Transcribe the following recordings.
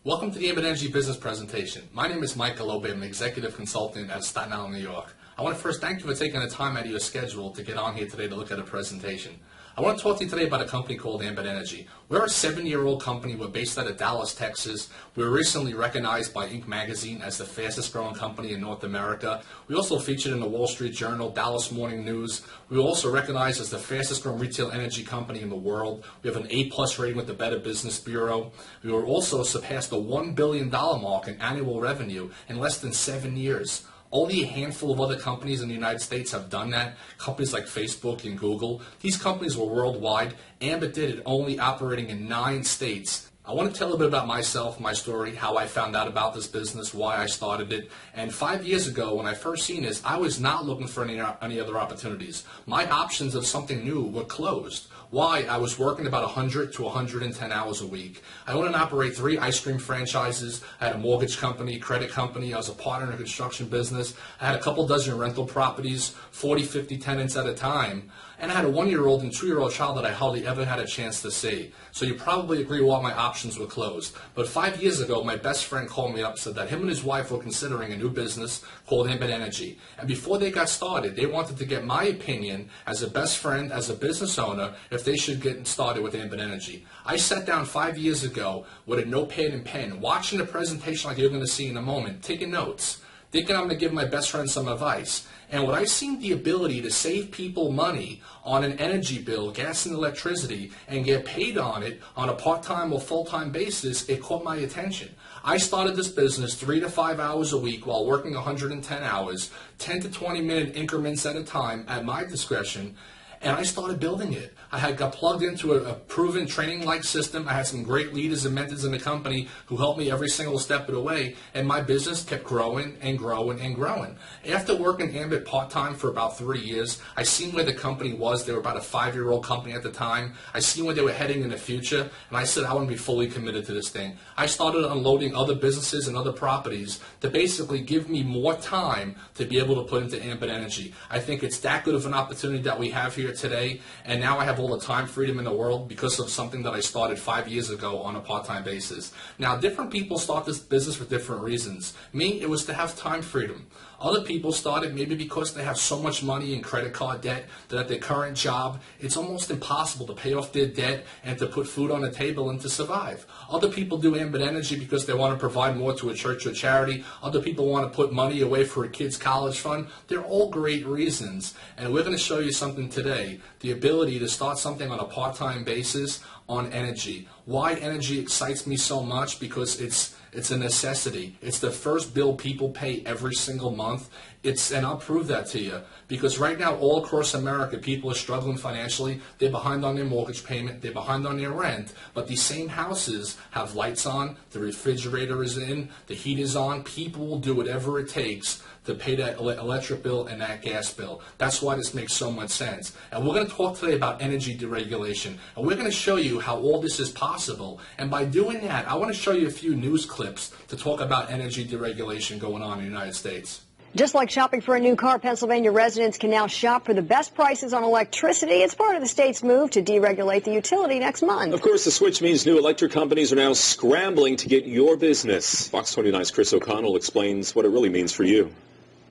Welcome to the Ambit Energy Business Presentation. My name is Mike Galobe. I'm an executive consultant at Staten Island, New York. I want to first thank you for taking the time out of your schedule to get on here today to look at a presentation. I want to talk to you today about a company called Ambit Energy. We're a 7-year-old company. We're based out of Dallas, Texas. We were recently recognized by Inc. magazine as the fastest growing company in North America. We also featured in the Wall Street Journal, Dallas Morning News. We were also recognized as the fastest growing retail energy company in the world. We have an A+ rating with the Better Business Bureau. We were also surpassed the $1 billion mark in annual revenue in less than 7 years. Only a handful of other companies in the United States have done that. Companies like Facebook and Google. These companies were worldwide. Ambit did it only operating in 9 states. I want to tell a little bit about myself, my story, how I found out about this business, why I started it. And 5 years ago, when I first seen this, I was not looking for any other opportunities. My options of something new were closed. Why? I was working about 100 to 110 hours a week. I own and operate 3 ice cream franchises. I had a mortgage company, credit company. I was a partner in a construction business. I had a couple dozen rental properties, 40, 50 tenants at a time. And I had a 1-year-old and 2-year-old child that I hardly ever had a chance to see. So you probably agree all my options were closed. But 5 years ago, my best friend called me up and said that him and his wife were considering a new business called Ambit Energy. And before they got started, they wanted to get my opinion as a best friend, as a business owner, if they should get started with Ambit Energy. I sat down 5 years ago with a notepad and pen, watching the presentation like you're going to see in a moment, taking notes, thinking I'm going to give my best friend some advice. And when I seen the ability to save people money on an energy bill, gas and electricity, and get paid on it on a part-time or full-time basis, it caught my attention. I started this business 3 to 5 hours a week while working 110 hours, 10 to 20 minute increments at a time at my discretion. And I started building it. I got plugged into a proven training-like system. I had some great leaders and mentors in the company who helped me every single step of the way, and my business kept growing and growing and growing. After working Ambit part-time for about 3 years, I seen where the company was. They were about a 5-year-old company at the time. I seen where they were heading in the future, and I said I want to be fully committed to this thing. I started unloading other businesses and other properties to basically give me more time to be able to put into Ambit Energy. I think it's that good of an opportunity that we have here today, and now I have all the time freedom in the world because of something that I started 5 years ago on a part-time basis. Now, different people start this business for different reasons. Me, it was to have time freedom. Other people started maybe because they have so much money in credit card debt that at their current job, it's almost impossible to pay off their debt and to put food on the table and to survive. Other people do Ambit Energy because they want to provide more to a church or charity. Other people want to put money away for a kid's college fund. They're all great reasons. And we're going to show you something today, the ability to start something on a part-time basis on energy. Why energy excites me so much? Because it's a necessity. It's the first bill people pay every single month. And I'll prove that to you. Because right now, all across America, people are struggling financially. They're behind on their mortgage payment. They're behind on their rent. But these same houses have lights on, the refrigerator is in, the heat is on. People will do whatever it takes to pay that electric bill and that gas bill. That's why this makes so much sense. And we're going to talk today about energy deregulation. And we're going to show you how all this is possible. And by doing that, I want to show you a few news clips to talk about energy deregulation going on in the United States. Just like shopping for a new car, Pennsylvania residents can now shop for the best prices on electricity. It's part of the state's move to deregulate the utility next month. Of course, the switch means new electric companies are now scrambling to get your business. Fox 29's Chris O'Connell explains what it really means for you.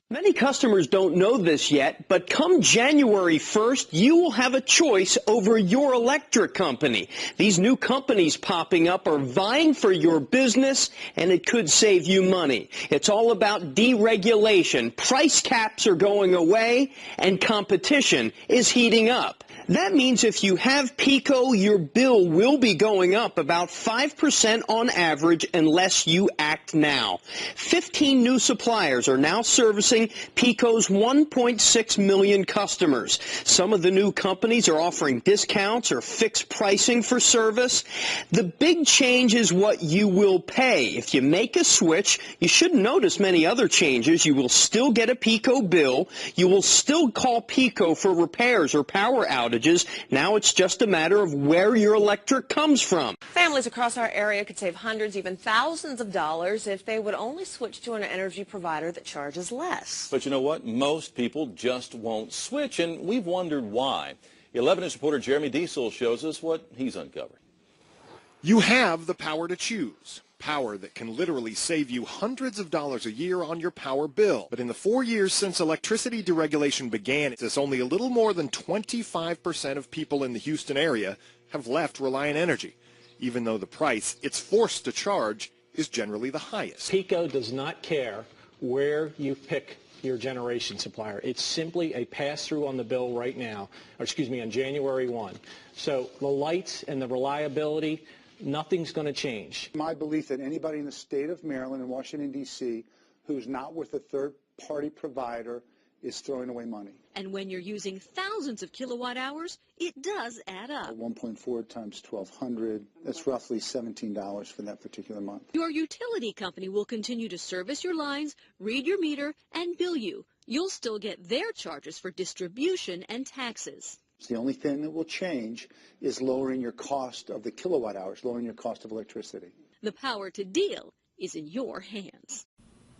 Many customers don't know this yet, but come January 1st, you will have a choice over your electric company. These new companies popping up are vying for your business, and it could save you money. It's all about deregulation. Price caps are going away, and competition is heating up. That means if you have PECO, your bill will be going up about 5% on average unless you act now. 15 new suppliers are now servicing PECO's 1.6 million customers. Some of the new companies are offering discounts or fixed pricing for service. The big change is what you will pay. If you make a switch, you shouldn't notice many other changes. You will still get a PECO bill. You will still call PECO for repairs or power outages. Now it's just a matter of where your electric comes from. Families across our area could save hundreds, even thousands of dollars if they would only switch to an energy provider that charges less. But you know what? Most people just won't switch, and we've wondered why. 11 News reporter Jeremy Diesel shows us what he's uncovered. You have the power to choose. power that can literally save you hundreds of dollars a year on your power bill. But in the 4 years since electricity deregulation began, it's only a little more than 25% of people in the Houston area have left Reliant Energy, even though the price it's forced to charge is generally the highest. PECO does not care where you pick your generation supplier. It's simply a pass-through on the bill right now, or excuse me, on January 1. So the lights and the reliability, nothing's going to change. My belief that anybody in the state of Maryland and Washington, D.C. who's not with a third-party provider is throwing away money. And when you're using thousands of kilowatt hours, it does add up. 1.4 times 1,200, that's roughly $17 for that particular month. Your utility company will continue to service your lines, read your meter, and bill you. You'll still get their charges for distribution and taxes. The only thing that will change is lowering your cost of the kilowatt hours, lowering your cost of electricity. The power to deal is in your hands.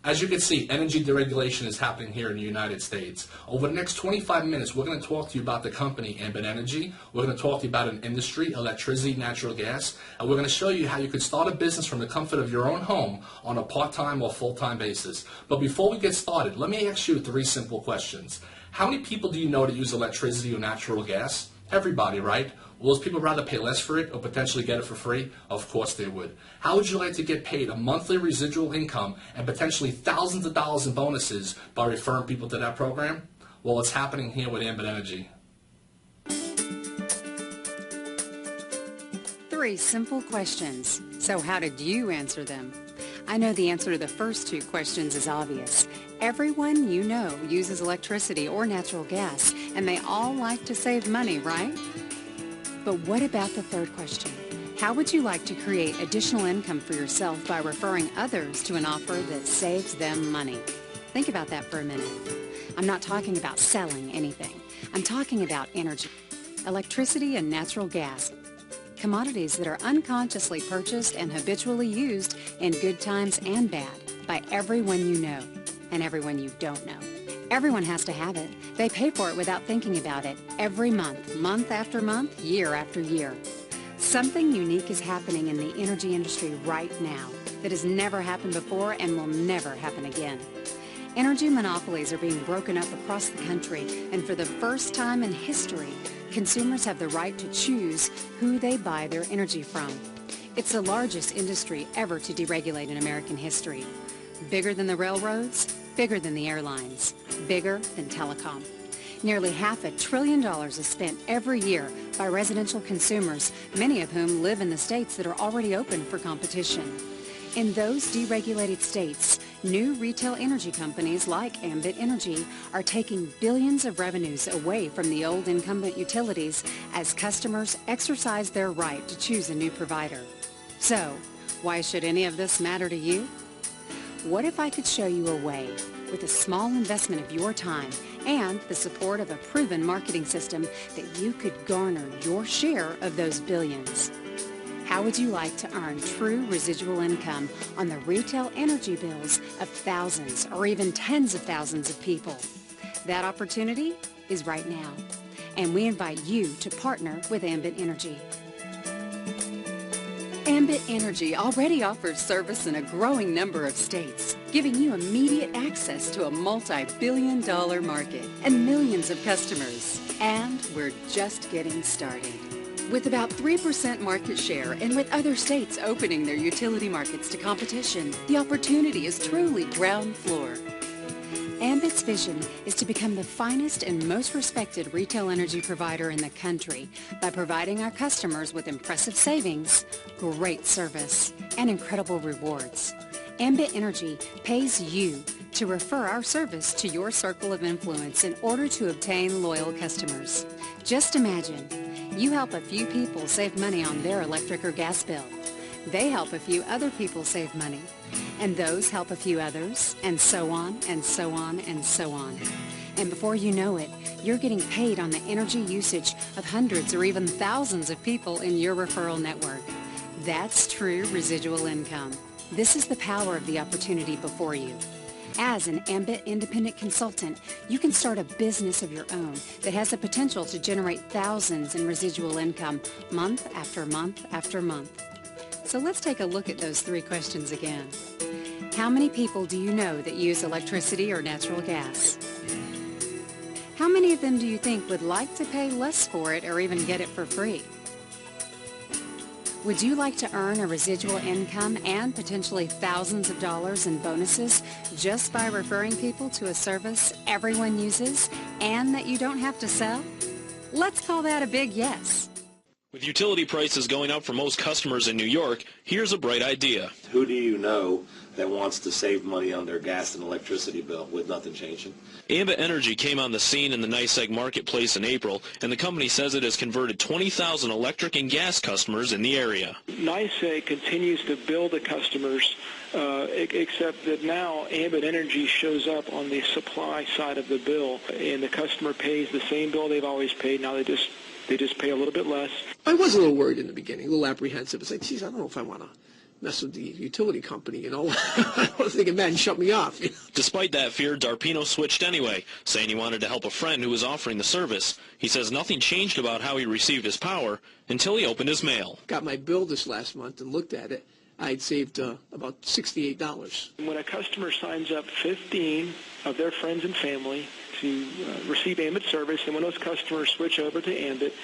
As you can see, energy deregulation is happening here in the United States. Over the next 25 minutes, we're going to talk to you about the company Ambit Energy. We're going to talk to you about an industry, electricity, natural gas, and we're going to show you how you could start a business from the comfort of your own home on a part-time or full-time basis. But before we get started, let me ask you 3 simple questions. How many people do you know that use electricity or natural gas? Everybody, right? Will those people rather pay less for it or potentially get it for free? Of course they would. How would you like to get paid a monthly residual income and potentially thousands of dollars in bonuses by referring people to that program? Well, it's happening here with Ambit Energy. 3 simple questions. So how did you answer them? I know the answer to the first 2 questions is obvious. Everyone you know uses electricity or natural gas, and they all like to save money, right? But what about the third question? How would you like to create additional income for yourself by referring others to an offer that saves them money? Think about that for a minute. I'm not talking about selling anything. I'm talking about energy, electricity and natural gas, commodities that are unconsciously purchased and habitually used in good times and bad by everyone you know and everyone you don't know. Everyone has to have it. They pay for it without thinking about it every month, month after month, year after year. Something unique is happening in the energy industry right now that has never happened before and will never happen again. Energy monopolies are being broken up across the country, and for the first time in history, consumers have the right to choose who they buy their energy from. It's the largest industry ever to deregulate in American history. Bigger than the railroads, bigger than the airlines, bigger than telecom. Nearly $500 billion is spent every year by residential consumers, many of whom live in the states that are already open for competition. In those deregulated states, new retail energy companies like Ambit Energy are taking billions of revenues away from the old incumbent utilities as customers exercise their right to choose a new provider. So, why should any of this matter to you? What if I could show you a way, with a small investment of your time and the support of a proven marketing system, that you could garner your share of those billions? How would you like to earn true residual income on the retail energy bills of thousands or even tens of thousands of people? That opportunity is right now, and we invite you to partner with Ambit Energy. Ambit Energy already offers service in a growing number of states, giving you immediate access to a multi-billion-dollar market and millions of customers. And we're just getting started. With about 3% market share and with other states opening their utility markets to competition, the opportunity is truly ground floor. Ambit's vision is to become the finest and most respected retail energy provider in the country by providing our customers with impressive savings, great service, and incredible rewards. Ambit Energy pays you to refer our service to your circle of influence in order to obtain loyal customers. Just imagine, you help a few people save money on their electric or gas bill. They help a few other people save money, and those help a few others, and so on, and so on, and so on. And before you know it, you're getting paid on the energy usage of hundreds or even thousands of people in your referral network. That's true residual income. This is the power of the opportunity before you. As an Ambit independent consultant, you can start a business of your own that has the potential to generate thousands in residual income month after month after month. So let's take a look at those three questions again. How many people do you know that use electricity or natural gas? How many of them do you think would like to pay less for it or even get it for free? Would you like to earn a residual income and potentially thousands of dollars in bonuses just by referring people to a service everyone uses and that you don't have to sell? Let's call that a big yes. With utility prices going up for most customers in New York, here's a bright idea. Who do you know that wants to save money on their gas and electricity bill with nothing changing? Ambit Energy came on the scene in the NYSEG marketplace in April, and the company says it has converted 20,000 electric and gas customers in the area. NYSEG continues to build the customers, except that now Ambit Energy shows up on the supply side of the bill, and the customer pays the same bill they've always paid. Now they just pay a little bit less. I was a little worried in the beginning, a little apprehensive. It's like, geez, I don't know if I want to mess with the utility company, you know. I was thinking, man, shut me off. You know? Despite that fear, Darpino switched anyway, saying he wanted to help a friend who was offering the service. He says nothing changed about how he received his power until he opened his mail. Got my bill this last month and looked at it. I'd saved about $68. When a customer signs up 15 of their friends and family to receive Ambit service, and when those customers switch over to Ambit,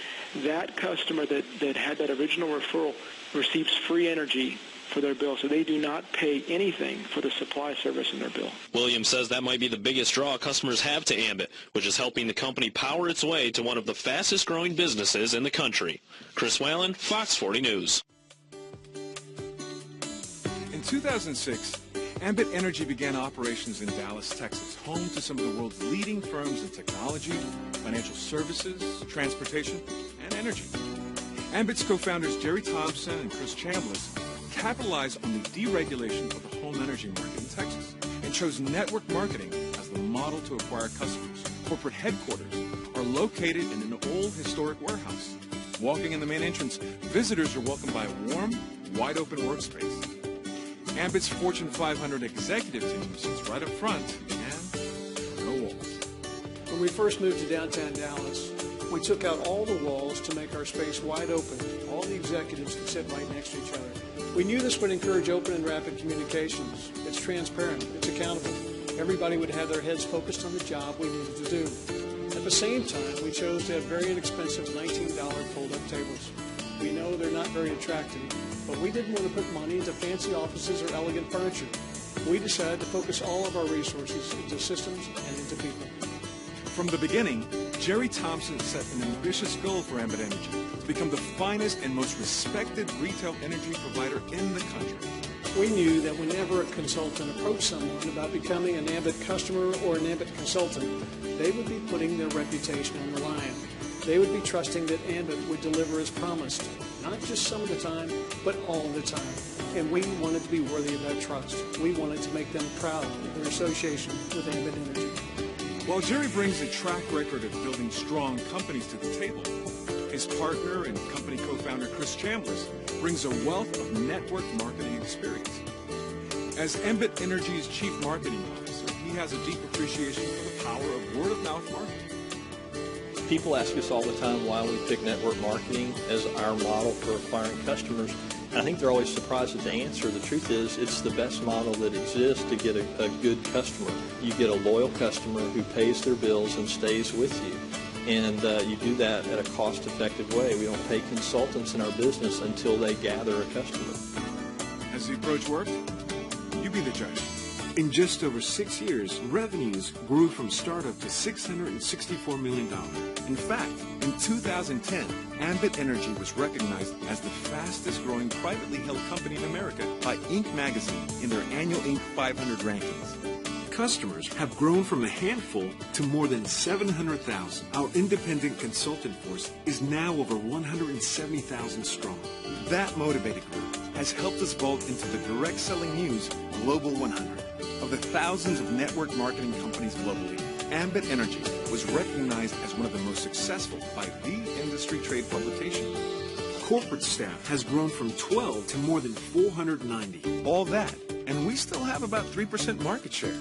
that customer that had that original referral receives free energy for their bill, so they do not pay anything for the supply service in their bill. Williams says that might be the biggest draw customers have to Ambit, which is helping the company power its way to one of the fastest growing businesses in the country. Chris Whalen, Fox 40 News. In 2006, Ambit Energy began operations in Dallas, Texas, home to some of the world's leading firms in technology, financial services, transportation, and energy. Ambit's co-founders Jerry Thompson and Chris Chambliss capitalized on the deregulation of the home energy market in Texas and chose network marketing as the model to acquire customers. Corporate headquarters are located in an old historic warehouse. Walking in the main entrance, visitors are welcomed by a warm, wide-open workspace. Ambit's Fortune 500 executive team sits right up front, and no walls. When we first moved to downtown Dallas, we took out all the walls to make our space wide open. All the executives could sit right next to each other. We knew this would encourage open and rapid communications. It's transparent. It's accountable. Everybody would have their heads focused on the job we needed to do. At the same time, we chose to have very inexpensive $19 fold-up tables. We know they're not very attractive, but we didn't want to put money into fancy offices or elegant furniture. We decided to focus all of our resources into systems and into people. From the beginning, Jerry Thompson set an ambitious goal for Ambit Energy to become the finest and most respected retail energy provider in the country. We knew that whenever a consultant approached someone about becoming an Ambit customer or an Ambit consultant, they would be putting their reputation on the line. They would be trusting that Ambit would deliver as promised, not just some of the time, but all the time. And we wanted to be worthy of that trust. We wanted to make them proud of their association with Ambit Energy. While Jerry brings a track record of building strong companies to the table, his partner and company co-founder Chris Chambliss brings a wealth of network marketing experience. As Ambit Energy's chief marketing officer, he has a deep appreciation for the power of word-of-mouth marketing. People ask us all the time why we pick network marketing as our model for acquiring customers. And I think they're always surprised at the answer. The truth is, it's the best model that exists to get a good customer. You get a loyal customer who pays their bills and stays with you. And you do that at a cost-effective way. We don't pay consultants in our business until they gather a customer. Has the approach worked? You be the judge. In just over 6 years, revenues grew from startup to $664 million. In fact, in 2010, Ambit Energy was recognized as the fastest growing privately held company in America by Inc. magazine in their annual Inc. 500 rankings. Customers have grown from a handful to more than 700,000. Our independent consultant force is now over 170,000 strong. That motivated group has helped us vault into the Direct Selling News Global 100. Of the thousands of network marketing companies globally, Ambit Energy was recognized as one of the most successful by the industry trade publication. Corporate staff has grown from 12 to more than 490. All that, and we still have about 3% market share.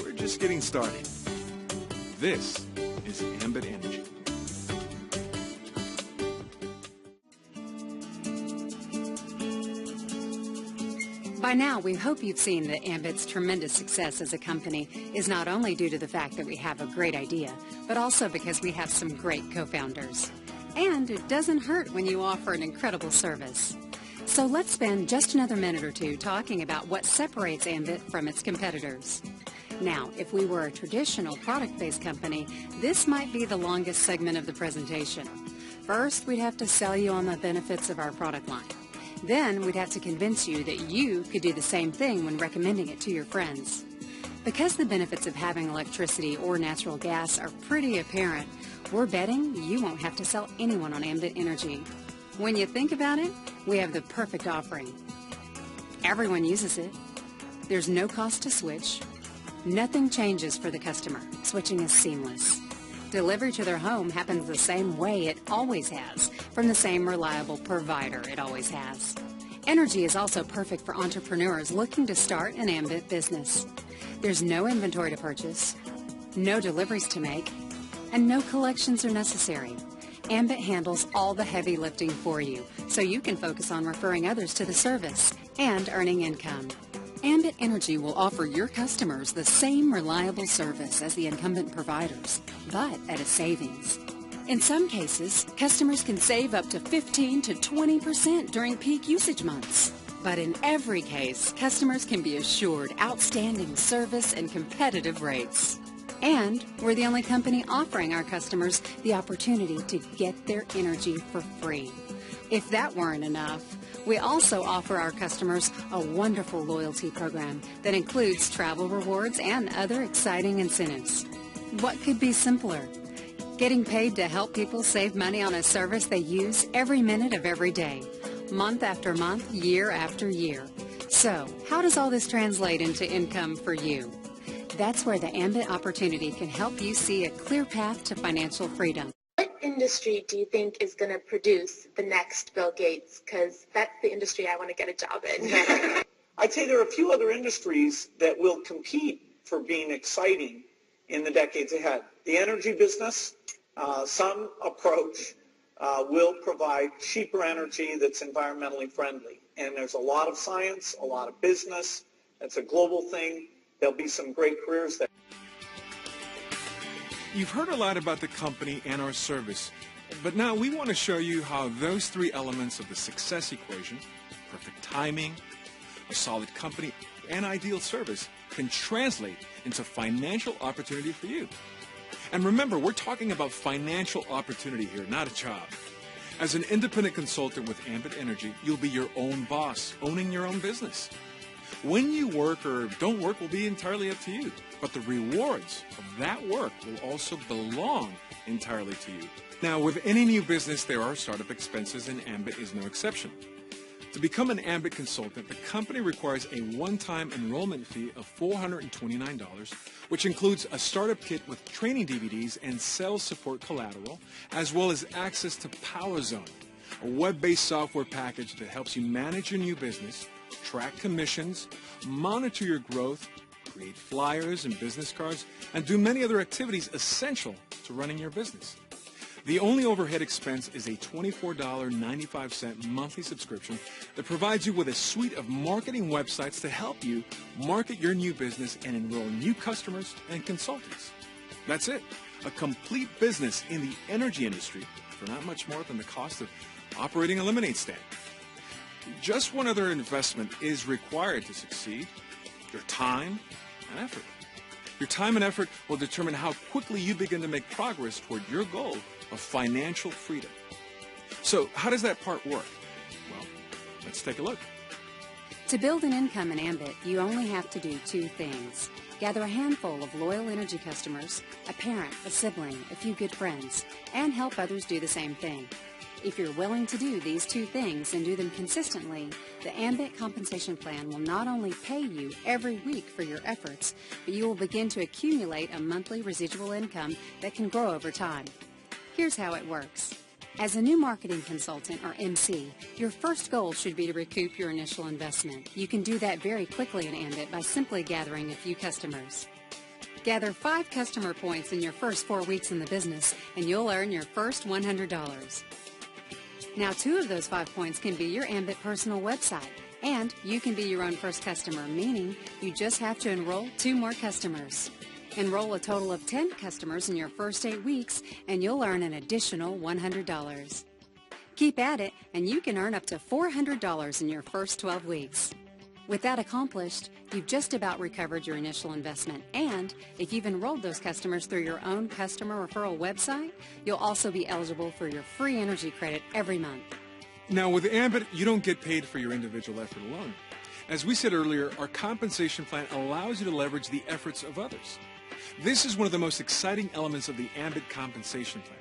We're just getting started. This is Ambit Energy. By now, we hope you've seen that Ambit's tremendous success as a company is not only due to the fact that we have a great idea, but also because we have some great co-founders. And it doesn't hurt when you offer an incredible service. So let's spend just another minute or two talking about what separates Ambit from its competitors. Now, if we were a traditional product-based company, this might be the longest segment of the presentation. First, we'd have to sell you on the benefits of our product line. Then we'd have to convince you that you could do the same thing when recommending it to your friends. Because the benefits of having electricity or natural gas are pretty apparent, we're betting you won't have to sell anyone on Ambit Energy. When you think about it, we have the perfect offering. Everyone uses it. There's no cost to switch. Nothing changes for the customer. Switching is seamless. Delivery to their home happens the same way it always has, from the same reliable provider it always has. Energy is also perfect for entrepreneurs looking to start an Ambit business. There's no inventory to purchase, no deliveries to make, and no collections are necessary. Ambit handles all the heavy lifting for you, so you can focus on referring others to the service and earning income. Ambit Energy will offer your customers the same reliable service as the incumbent providers, but at a savings. In some cases, customers can save up to 15 to 20% during peak usage months. But in every case, customers can be assured outstanding service and competitive rates. And we're the only company offering our customers the opportunity to get their energy for free. If that weren't enough, we also offer our customers a wonderful loyalty program that includes travel rewards and other exciting incentives. What could be simpler? Getting paid to help people save money on a service they use every minute of every day, month after month, year after year. So, how does all this translate into income for you? That's where the Ambit opportunity can help you see a clear path to financial freedom. What industry do you think is going to produce the next Bill Gates? Because that's the industry I want to get a job in. I'd say there are a few other industries that will compete for being exciting in the decades ahead. The energy business, some approach will provide cheaper energy that's environmentally friendly. And there's a lot of science, a lot of business. It's a global thing. There'll be some great careers there. You've heard a lot about the company and our service, but now we want to show you how those three elements of the success equation, perfect timing, a solid company, and ideal service, can translate into financial opportunity for you. And remember, we're talking about financial opportunity here, not a job. As an independent consultant with Ambit Energy, you'll be your own boss, owning your own business. When you work or don't work will be entirely up to you, but the rewards of that work will also belong entirely to you. Now, with any new business, there are startup expenses, and Ambit is no exception. To become an Ambit consultant, the company requires a one-time enrollment fee of $429, which includes a startup kit with training DVDs and sales support collateral, as well as access to PowerZone, a web-based software package that helps you manage your new business, track commissions, monitor your growth, create flyers and business cards, and do many other activities essential to running your business. The only overhead expense is a $24.95 monthly subscription that provides you with a suite of marketing websites to help you market your new business and enroll new customers and consultants. That's it, a complete business in the energy industry for not much more than the cost of operating a lemonade stand. Just one other investment is required to succeed: your time and effort. Your time and effort will determine how quickly you begin to make progress toward your goal of financial freedom. So how does that part work? Well, let's take a look. To build an income in Ambit, you only have to do two things. Gather a handful of loyal energy customers, a parent, a sibling, a few good friends, and help others do the same thing. If you're willing to do these two things and do them consistently, the Ambit compensation plan will not only pay you every week for your efforts, but you will begin to accumulate a monthly residual income that can grow over time. Here's how it works. As a new marketing consultant, or MC, your first goal should be to recoup your initial investment. You can do that very quickly in Ambit by simply gathering a few customers. Gather 5 customer points in your first 4 weeks in the business, and you'll earn your first $100. Now, 2 of those 5 points can be your Ambit personal website And you can be your own first customer, meaning you just have to enroll 2 more customers. Enroll a total of 10 customers in your first 8 weeks, and you'll earn an additional $100. Keep at it, and you can earn up to $400 in your first 12 weeks. With that accomplished, you've just about recovered your initial investment, and if you've enrolled those customers through your own customer referral website, you'll also be eligible for your free energy credit every month. Now, with Ambit, you don't get paid for your individual effort alone. As we said earlier, our compensation plan allows you to leverage the efforts of others. This is one of the most exciting elements of the Ambit compensation plan.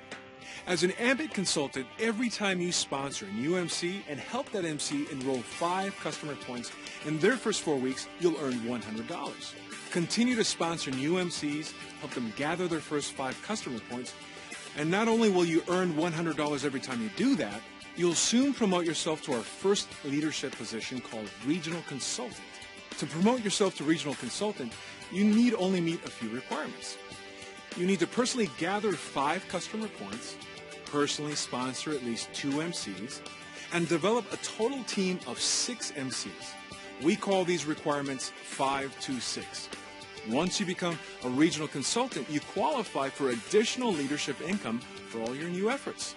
As an Ambit consultant, every time you sponsor a new MC and help that MC enroll 5 customer points in their first 4 weeks, you'll earn $100. Continue to sponsor new MCs, help them gather their first 5 customer points, and not only will you earn $100 every time you do that, you'll soon promote yourself to our first leadership position called Regional Consultant. To promote yourself to Regional Consultant, you need only meet a few requirements. You need to personally gather 5 customer points, personally sponsor at least 2 MCs, and develop a total team of 6 MCs. We call these requirements 5-2-6. Once you become a regional consultant, you qualify for additional leadership income for all your new efforts,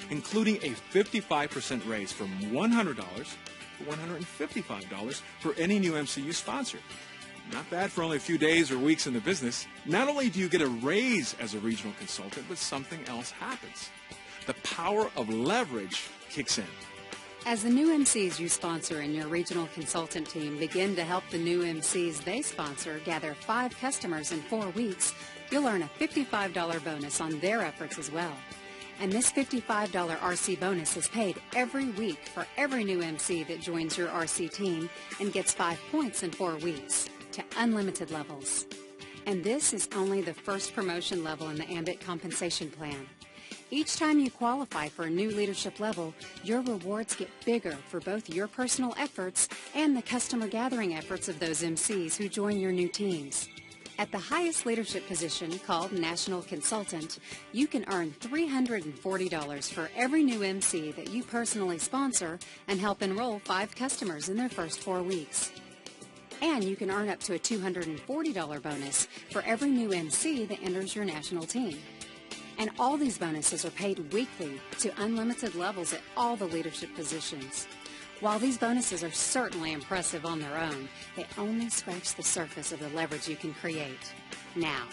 including a 55% raise from $100 to $155 for any new MC you sponsor. Not bad for only a few days or weeks in the business. Not only do you get a raise as a regional consultant, but something else happens. The power of leverage kicks in. As the new MCs you sponsor in your regional consultant team begin to help the new MCs they sponsor gather 5 customers in 4 weeks, you'll earn a $55 bonus on their efforts as well. And this $55 RC bonus is paid every week for every new MC that joins your RC team and gets 5 points in 4 weeks to unlimited levels. And this is only the first promotion level in the Ambit compensation plan. Each time you qualify for a new leadership level, your rewards get bigger for both your personal efforts and the customer gathering efforts of those MCs who join your new teams. At the highest leadership position, called National Consultant, you can earn $340 for every new MC that you personally sponsor and help enroll 5 customers in their first 4 weeks. And you can earn up to a $240 bonus for every new MC that enters your national team. And all these bonuses are paid weekly to unlimited levels at all the leadership positions. While these bonuses are certainly impressive on their own, they only scratch the surface of the leverage you can create. Now,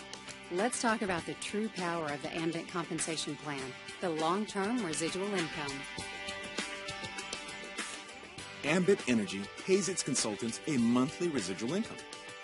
let's talk about the true power of the Ambit compensation plan, the long-term residual income. Ambit Energy pays its consultants a monthly residual income,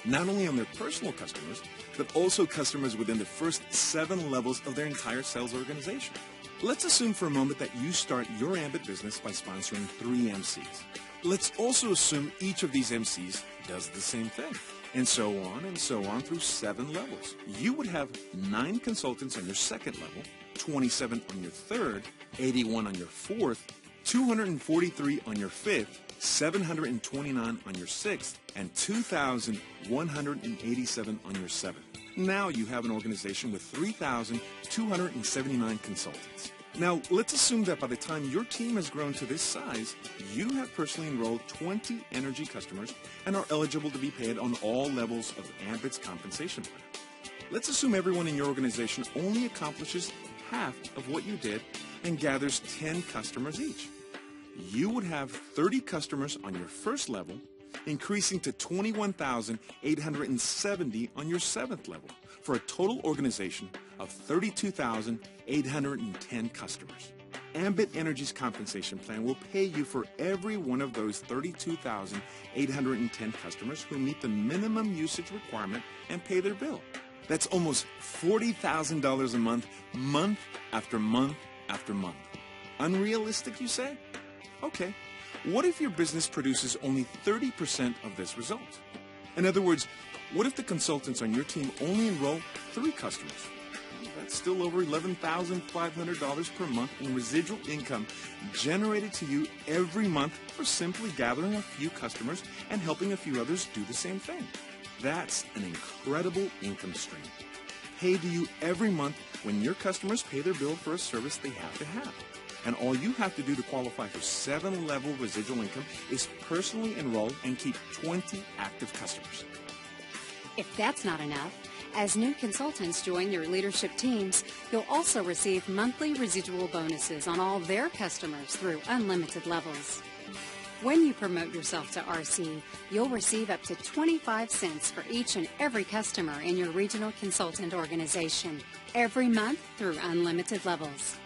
not only on their personal customers, but also customers within the first 7 levels of their entire sales organization. Let's assume for a moment that you start your Ambit business by sponsoring 3 MCs. Let's also assume each of these MCs does the same thing, and so on through 7 levels. You would have 9 consultants on your second level, 27 on your third, 81 on your fourth, 243 on your fifth, 729 on your sixth, and 2,187 on your seventh. Now you have an organization with 3,279 consultants. Now, let's assume that by the time your team has grown to this size, you have personally enrolled 20 energy customers and are eligible to be paid on all levels of Ambit's compensation plan. Let's assume everyone in your organization only accomplishes half of what you did and gathers 10 customers each. You would have 30 customers on your first level, increasing to 21,870 on your 7th level, for a total organization of 32,810 customers. Ambit Energy's compensation plan will pay you for every one of those 32,810 customers who meet the minimum usage requirement and pay their bill. That's almost $40,000 a month, month after month after month. Unrealistic, you say? Okay. What if your business produces only 30% of this result? In other words, what if the consultants on your team only enroll 3 customers? That's still over $11,500 per month in residual income generated to you every month for simply gathering a few customers and helping a few others do the same thing. That's an incredible income stream, paid to you every month when your customers pay their bill for a service they have to have. And all you have to do to qualify for 7-level residual income is personally enroll and keep 20 active customers. If that's not enough, as new consultants join your leadership teams, you'll also receive monthly residual bonuses on all their customers through unlimited levels. When you promote yourself to RC, you'll receive up to 25 cents for each and every customer in your regional consultant organization every month through unlimited levels.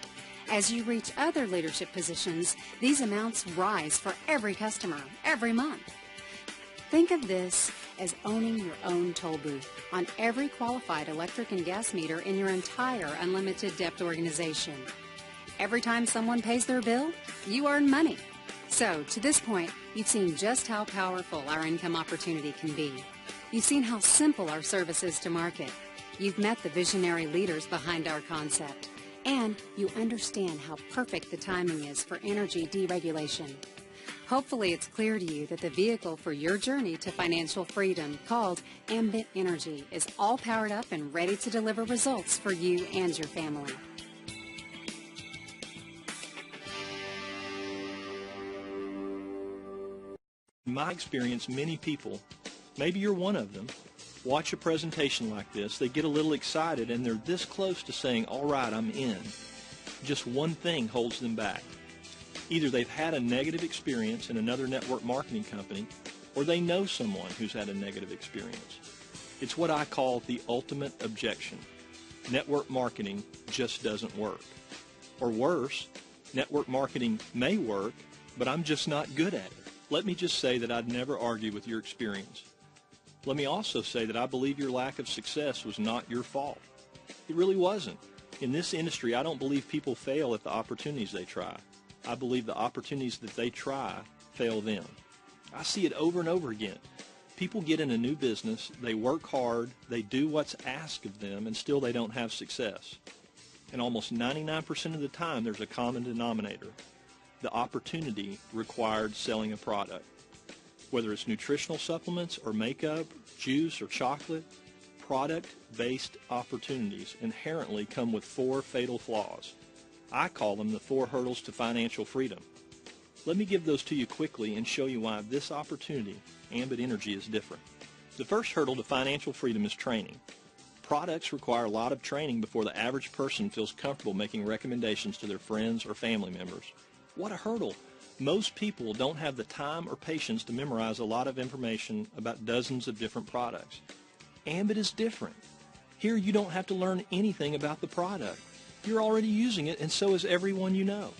As you reach other leadership positions, these amounts rise for every customer every month. Think of this as owning your own toll booth on every qualified electric and gas meter in your entire unlimited depth organization. Every time someone pays their bill, you earn money. So, to this point, you've seen just how powerful our income opportunity can be. You've seen how simple our service is to market. You've met the visionary leaders behind our concept. And you understand how perfect the timing is for energy deregulation. Hopefully it's clear to you that the vehicle for your journey to financial freedom, called Ambit Energy, is all powered up and ready to deliver results for you and your family. In my experience, many people, maybe you're one of them, watch a presentation like this, they get a little excited, and they're this close to saying, all right, I'm in. Just one thing holds them back. Either they've had a negative experience in another network marketing company, or they know someone who's had a negative experience. It's what I call the ultimate objection. Network marketing just doesn't work. Or worse, network marketing may work, but I'm just not good at it. Let me just say that I'd never argue with your experience. Let me also say that I believe your lack of success was not your fault. It really wasn't. In this industry, I don't believe people fail at the opportunities they try. I believe the opportunities that they try fail them. I see it over and over again. People get in a new business, they work hard, they do what's asked of them, and still they don't have success. And almost 99% of the time, there's a common denominator. The opportunity required selling a product. Whether it's nutritional supplements or makeup, juice or chocolate, product-based opportunities inherently come with 4 fatal flaws. I call them the 4 hurdles to financial freedom. Let me give those to you quickly and show you why this opportunity, Ambit Energy, is different. The first hurdle to financial freedom is training. Products require a lot of training before the average person feels comfortable making recommendations to their friends or family members. What a hurdle! Most people don't have the time or patience to memorize a lot of information about dozens of different products. Ambit is different. Here you don't have to learn anything about the product. You're already using it, and so is everyone you know.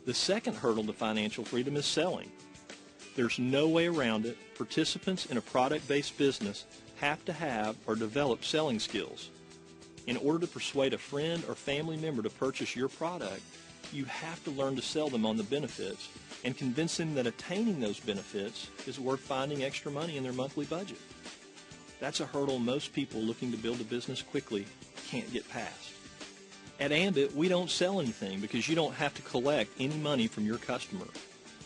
The second hurdle to financial freedom is selling. There's no way around it. Participants in a product-based business have to have or develop selling skills. In order to persuade a friend or family member to purchase your product, you have to learn to sell them on the benefits and convince them that attaining those benefits is worth finding extra money in their monthly budget. That's a hurdle most people looking to build a business quickly can't get past. At Ambit, we don't sell anything because you don't have to collect any money from your customer.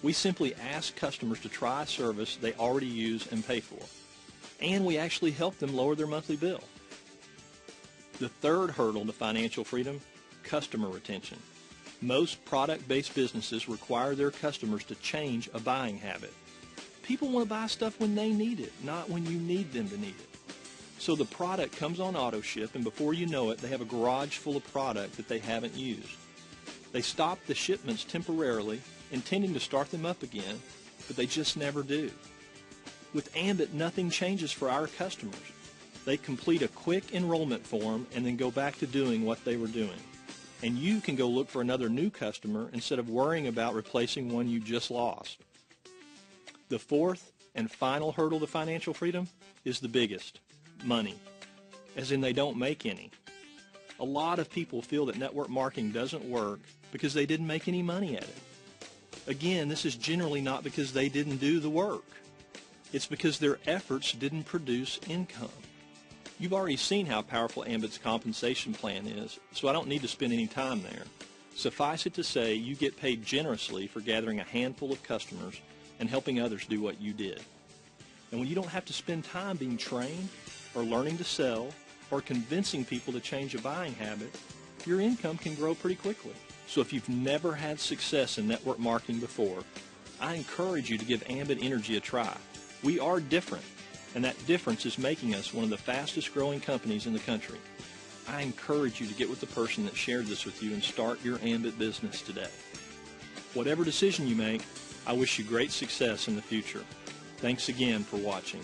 We simply ask customers to try a service they already use and pay for. And we actually help them lower their monthly bill. The third hurdle to financial freedom, customer retention. Most product-based businesses require their customers to change a buying habit. People want to buy stuff when they need it, not when you need them to need it. So the product comes on auto ship, and before you know it, they have a garage full of product that they haven't used. They stop the shipments temporarily, intending to start them up again, but they just never do. With Ambit, nothing changes for our customers. They complete a quick enrollment form and then go back to doing what they were doing. And you can go look for another new customer instead of worrying about replacing one you just lost. The fourth and final hurdle to financial freedom is the biggest, money, as in they don't make any. A lot of people feel that network marketing doesn't work because they didn't make any money at it. Again, this is generally not because they didn't do the work. It's because their efforts didn't produce income. You've already seen how powerful Ambit's compensation plan is, so I don't need to spend any time there. Suffice it to say, you get paid generously for gathering a handful of customers and helping others do what you did. And when you don't have to spend time being trained or learning to sell or convincing people to change a buying habit, your income can grow pretty quickly. So if you've never had success in network marketing before, I encourage you to give Ambit Energy a try. We are different, and that difference is making us one of the fastest growing companies in the country. I encourage you to get with the person that shared this with you and start your Ambit business today. Whatever decision you make, I wish you great success in the future. Thanks again for watching.